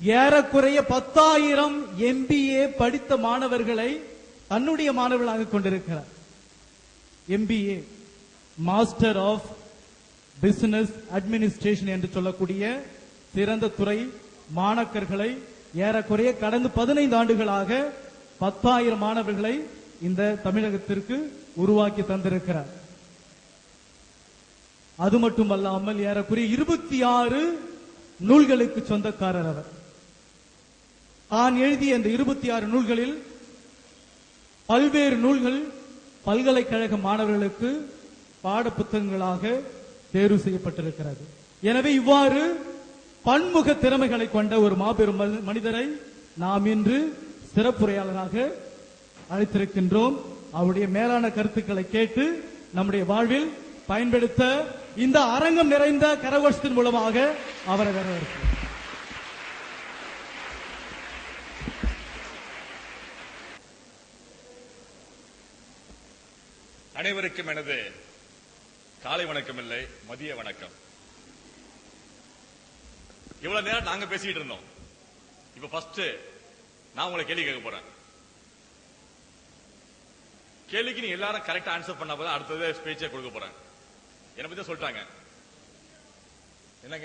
ஏறக்குறைய 10,000 MBA படித்த மாணவர்களை தன்னுடைய மாணவர்களாக கொண்டிருக்கிறார். MBA master of business administration என்று சொல்லக்கூடிய சிறந்த துறை மாணவர்களை ஏறக்குறைய கடந்த 15 ஆண்டுகளாக 10,000 மாணவர்களை இந்த தமிழகத்திற்கு உருவாக்கி தந்திருக்கிறார். அது மட்டுமல்லாமல் ஏறக்குறைய 26 நூல்களுக்கு சொந்தக்காரர் அவர். தான் எழுதிய இந்த 26 நூல்களில் பல்வேறு நூல்கள் பல்கலைக்கழக மாணவர்களுக்கு பாட புத்தகங்களாக தேர்வு செய்யப்பட்டிருக்கிறது. எனவே இவ்வாறு பன்முக திறமைகளை கொண்ட ஒரு மாபெரும் மனிதரை நாம் இன்று சிறப்புரையாளராக அழைத்திருக்கின்றோம். அவருடைய மேலான கருத்துக்களை கேட்டு நம்முடைய வாழ்வில் பயன்படுத்த இந்த அரங்கம் நிறைந்த கரகோஷத்தின் மூலமாக அவரை வரவேற்கிறோம். அனைவருக்கும் எனது காலை வணக்கம் இல்லை, மதிய வணக்கம். இவ்வளவு நேரம் நாங்க பேசிட்டு இருந்தோம். இப்ப ஃபர்ஸ்ட் நான் உங்களை கேள்வி கேட்க போறேன். கேள்விக்கு நீங்க எல்லாரும் கரெக்டா ஆன்சர் பண்ணா அடுத்தது ஸ்பீச்சை கொடுக்க போறேன். என்னை பத்தி சொல்லிட்டாங்க. என்னங்க